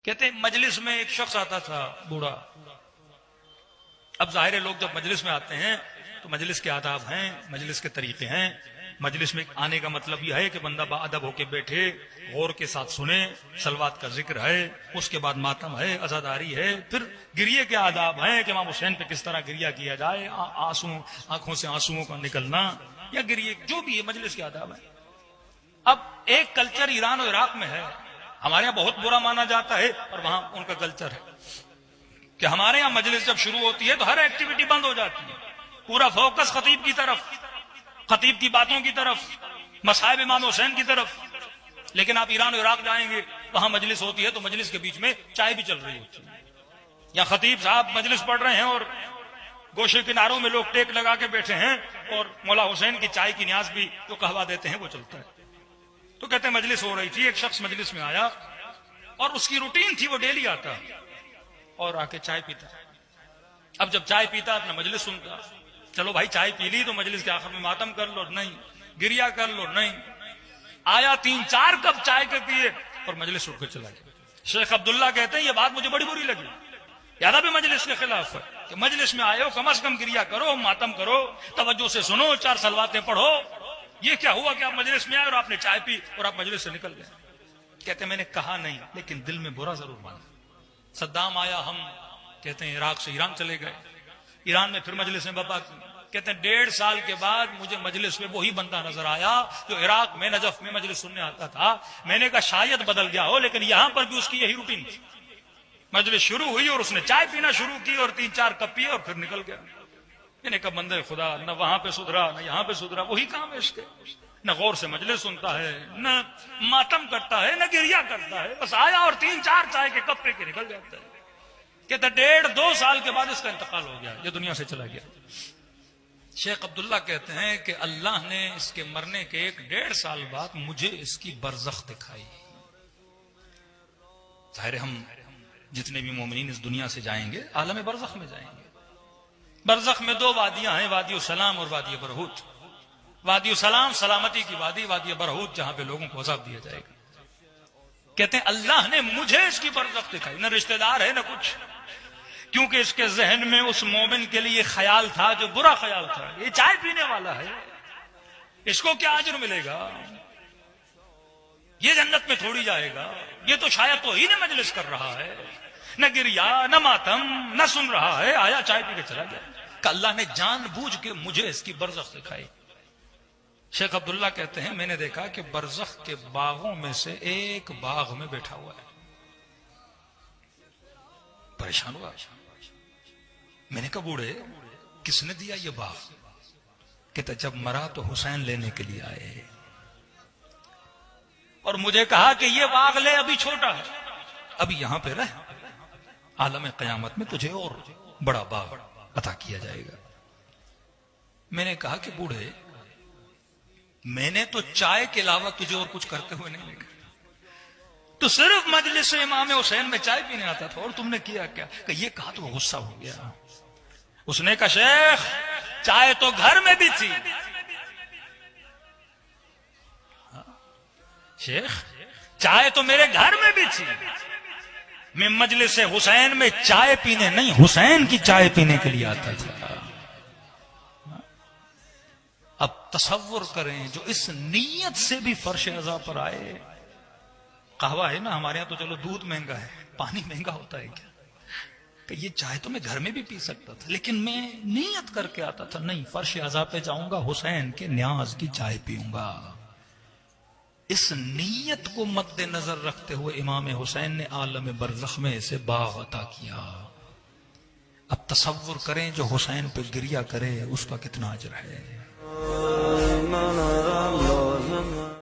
کہتے ہیں مجلس میں ایک شخص آتا تھا بوڑھا. اب ظاہر ہے لوگ جب مجلس میں آتے ہیں تو مجلس کے آداب ہیں، مجلس کے طریقے ہیں. مجلس میں آنے کا مطلب یہ ہے کہ بندہ باادب ہو کے بیٹھے، غور کے ساتھ سنے، صلوات کا ذکر ہے، اس کے بعد ماتم ہے، عزاداری ہے، پھر گریے کے آداب ہیں کہ امام حسین پہ کس طرح گریہ کیا جائے، آنکھوں سے آنسوؤں کا نکلنا یا گریے، جو بھی ہے مجلس کے آداب ہیں. اب ایک کلچر ایران اور عراق میں ہے، ہمارے یہاں بہت برا مانا جاتا ہے اور وہاں ان کا کلچر ہے کہ ہمارے یہاں مجلس جب شروع ہوتی ہے تو ہر ایکٹیویٹی بند ہو جاتی ہے، پورا فوکس خطیب کی طرف، خطیب کی باتوں کی طرف، مصائب امام حسین کی طرف. لیکن آپ ایران اور عراق جائیں گے، وہاں مجلس ہوتی ہے تو مجلس کے بیچ میں چائے بھی چل رہی ہوتی ہے، یا خطیب صاحب مجلس پڑھ رہے ہیں اور گوشے کناروں میں لوگ ٹیک لگا کے بیٹھے ہیں اور مولا حسین کی چائے کی نیاز بھی جو قہوہ دیتے ہیں وہ چلتا ہے. تو کہتے ہیں مجلس ہو رہی تھی، ایک شخص مجلس میں آیا اور اس کی روٹین تھی وہ ڈیلی آتا اور آ کے چائے پیتا. اب جب چائے پیتا اپنا مجلس سنتا. چلو بھائی چائے پی لی تو مجلس کے آخر میں ماتم کر لو، نہیں. گریا کر لو، نہیں. آیا 3-4 کپ چائے کے پیے اور مجلس اٹھ کے چلا گیا. شیخ عبداللہ کہتے ہیں یہ بات مجھے بڑی بری لگی، یاد بھی مجلس کے خلاف ہے کہ مجلس میں آئے ہو کم از کم گریا کرو، ماتم کرو، توجہ سے سنو، 4 صلواتیں پڑھو. یہ کیا ہوا کہ آپ مجلس میں آئے اور آپ نے چائے پی اور آپ مجلس سے نکل گئے. کہتے ہیں میں نے کہا نہیں لیکن دل میں برا ضرور مانا. صدام آیا، ہم کہتے ہیں عراق سے ایران چلے گئے، ایران میں پھر مجلس میں بپا کی. کہتے ہیں 1.5 سال کے بعد مجھے مجلس میں وہی بندہ نظر آیا جو عراق میں نجف میں مجلس سننے آتا تھا. میں نے کہا شاید بدل گیا ہو، لیکن یہاں پر بھی اس کی یہی روٹین تھی. مجلس شروع ہوئی اور اس نے چائے پینا شروع کی اور 3-4 کپ پیے اور پھر نکل گیا. میں نے کہا بندے خدا نہ وہاں پہ سدھرا نہ یہاں پہ سدھرا، وہی کام ہے اس کے. نہ غور سے مجلس سنتا ہے، نہ ماتم کرتا ہے، نہ گریا کرتا ہے، بس آیا اور 3-4 چائے کے کپ پہ کے نکل جاتا ہے. کہتا 1.5-2 سال کے بعد اس کا انتقال ہو گیا، یہ دنیا سے چلا گیا. شیخ عبداللہ کہتے ہیں کہ اللہ نے اس کے مرنے کے 1-1.5 سال بعد مجھے اس کی برزخ دکھائی. ظاہر ہم جتنے بھی مومنین اس دنیا سے جائیں گے عالم برزخ میں جائیں گے. برزخ میں 2 وادیاں ہیں، وادی السلام اور وادی برہوت. وادی السلام سلامتی کی وادی، وادی برہوت جہاں پہ لوگوں کو عذاب دیا جائے گا. کہتے ہیں اللہ نے مجھے اس کی برزخ دکھائی، نہ رشتہ دار ہے نہ کچھ، کیونکہ اس کے ذہن میں اس مومن کے لیے خیال تھا جو برا خیال تھا، یہ چائے پینے والا ہے، اس کو کیا اجر ملے گا، یہ جنت میں تھوڑی جائے گا، یہ تو شاید تو ہی نہ مجلس کر رہا ہے، نہ گریا نہ ماتم نہ سن رہا ہے، آیا چائے پی کے چلا گیا. کہ اللہ نے جان بوجھ کے مجھے اس کی برزخ دکھائی. شیخ عبداللہ کہتے ہیں میں نے دیکھا کہ برزخ کے باغوں میں سے ایک باغ میں بیٹھا ہوا ہے. پریشان ہوا. میں نے کہا بوڑھے کس نے دیا یہ باغ؟ کہتا جب مرا تو حسین لینے کے لیے آئے اور مجھے کہا کہ یہ باغ لے، ابھی چھوٹا ہے، ابھی یہاں پہ رہ، عالم قیامت میں تجھے اور بڑا باغ عطا کیا جائے گا. میں نے کہا کہ بوڑھے میں نے تو چائے کے علاوہ تجھے اور کچھ کرتے ہوئے نہیں دیکھا، تو صرف مجلس امام حسین میں چائے پینے آتا تھا، اور تم نے کیا کیا؟ کہ یہ کہا تو غصہ ہو گیا. اس نے کہا شیخ چائے تو گھر میں بھی تھی. شیخ چائے تو میرے گھر میں بھی تھی، میں مجلس حسین میں چائے پینے نہیں حسین کی چائے پینے کے لیے آتا تھا. اب تصور کریں جو اس نیت سے بھی فرش عزا پر آئے. قہوہ ہے نا ہمارے ہاں تو چلو دودھ مہنگا ہے، پانی مہنگا ہوتا ہے کیا، کہ یہ چائے تو میں گھر میں بھی پی سکتا تھا، لیکن میں نیت کر کے آتا تھا نہیں فرش عزا پہ جاؤں گا، حسین کے نیاز کی چائے پیوں گا. اس نیت کو مد نظر رکھتے ہوئے امام حسین نے عالم برزخ میں اسے باغ عطا کیا. اب تصور کریں جو حسین پہ گریہ کرے اس کا کتنا اجر ہے.